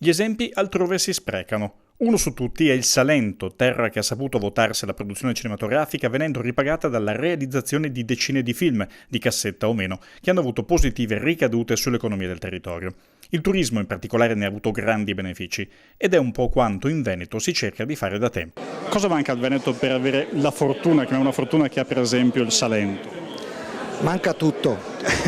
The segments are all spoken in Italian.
Gli esempi altrove si sprecano. Uno su tutti è il Salento, terra che ha saputo votarsi alla produzione cinematografica venendo ripagata dalla realizzazione di decine di film, di cassetta o meno, che hanno avuto positive ricadute sull'economia del territorio. Il turismo in particolare ne ha avuto grandi benefici ed è un po' quanto in Veneto si cerca di fare da tempo. Cosa manca al Veneto per avere la fortuna, che è una fortuna che ha per esempio il Salento? Manca tutto,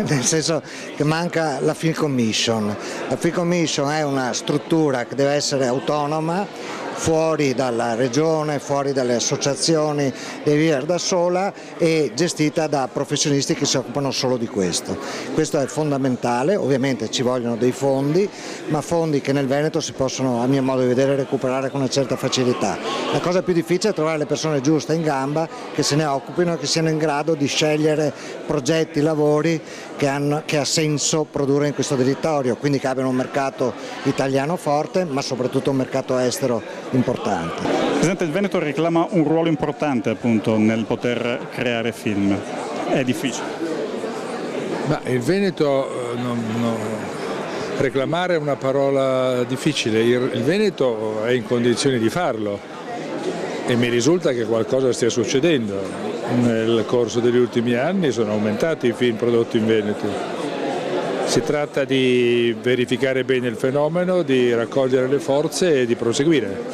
nel senso che manca la Film Commission. La Film Commission è una struttura che deve essere autonoma, fuori dalla regione, fuori dalle associazioni, deve vivere da sola e gestita da professionisti che si occupano solo di questo. Questo è fondamentale, ovviamente ci vogliono dei fondi, ma fondi che nel Veneto si possono, a mio modo di vedere, recuperare con una certa facilità. La cosa più difficile è trovare le persone giuste in gamba che se ne occupino e che siano in grado di scegliere progetti, lavori che ha senso produrre in questo territorio, quindi che abbiano un mercato italiano forte, ma soprattutto un mercato estero importante. Presidente, il Veneto reclama un ruolo importante appunto nel poter creare film. È difficile? Ma il Veneto reclamare è una parola difficile, il Veneto è in condizioni di farlo e mi risulta che qualcosa stia succedendo. Nel corso degli ultimi anni sono aumentati i film prodotti in Veneto. Si tratta di verificare bene il fenomeno, di raccogliere le forze e di proseguire.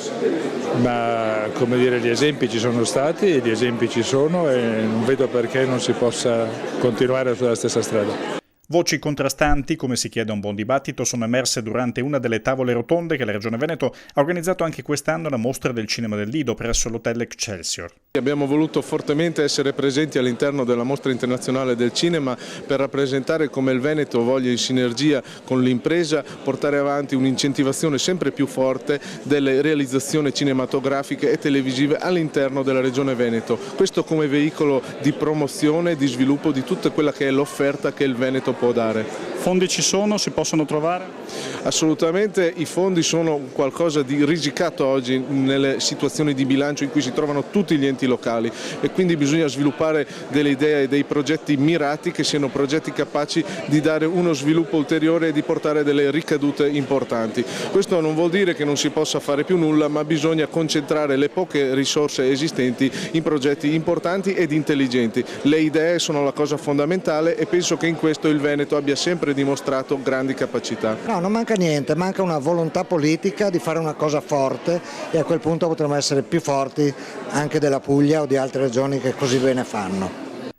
Ma come dire, gli esempi ci sono stati, gli esempi ci sono e non vedo perché non si possa continuare sulla stessa strada. Voci contrastanti, come si chiede a un buon dibattito, sono emerse durante una delle tavole rotonde che la Regione Veneto ha organizzato anche quest'anno alla Mostra del Cinema del Lido presso l'Hotel Excelsior. Abbiamo voluto fortemente essere presenti all'interno della Mostra Internazionale del Cinema per rappresentare come il Veneto voglia in sinergia con l'impresa portare avanti un'incentivazione sempre più forte delle realizzazioni cinematografiche e televisive all'interno della Regione Veneto. Questo come veicolo di promozione e di sviluppo di tutta quella che è l'offerta che il Veneto può dare. Fondi ci sono? Si possono trovare? Assolutamente, i fondi sono qualcosa di risicato oggi nelle situazioni di bilancio in cui si trovano tutti gli enti locali e quindi bisogna sviluppare delle idee e dei progetti mirati che siano progetti capaci di dare uno sviluppo ulteriore e di portare delle ricadute importanti. Questo non vuol dire che non si possa fare più nulla, ma bisogna concentrare le poche risorse esistenti in progetti importanti ed intelligenti. Le idee sono la cosa fondamentale e penso che in questo il Veneto abbia sempre dimostrato grandi capacità. No, non manca niente, manca una volontà politica di fare una cosa forte e a quel punto potremo essere più forti anche della Puglia o di altre regioni che così bene fanno.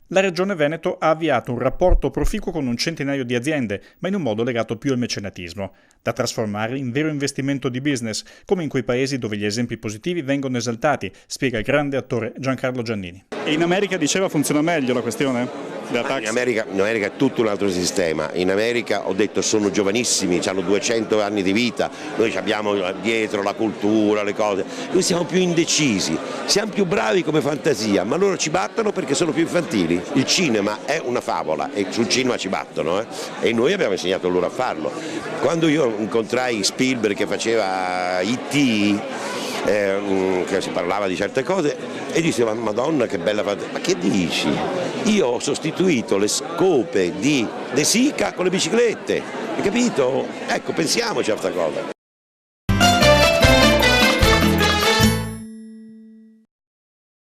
La Regione Veneto ha avviato un rapporto proficuo con un centinaio di aziende, ma in un modo legato più al mecenatismo, da trasformare in vero investimento di business, come in quei paesi dove gli esempi positivi vengono esaltati, spiega il grande attore Giancarlo Giannini. E in America, diceva, funziona meglio la questione? In America è tutto un altro sistema. In America, ho detto, sono giovanissimi, hanno 200 anni di vita, noi abbiamo dietro la cultura, le cose, noi siamo più indecisi, siamo più bravi come fantasia, ma loro ci battono perché sono più infantili. Il cinema è una favola e sul cinema ci battono e noi abbiamo insegnato loro a farlo. Quando io incontrai Spielberg che faceva E.T., che si parlava di certe cose e diceva: Madonna che bella fantasia, ma che dici? Io ho sostituito le scope di De Sica con le biciclette, hai capito? Ecco, pensiamoci a questa cosa.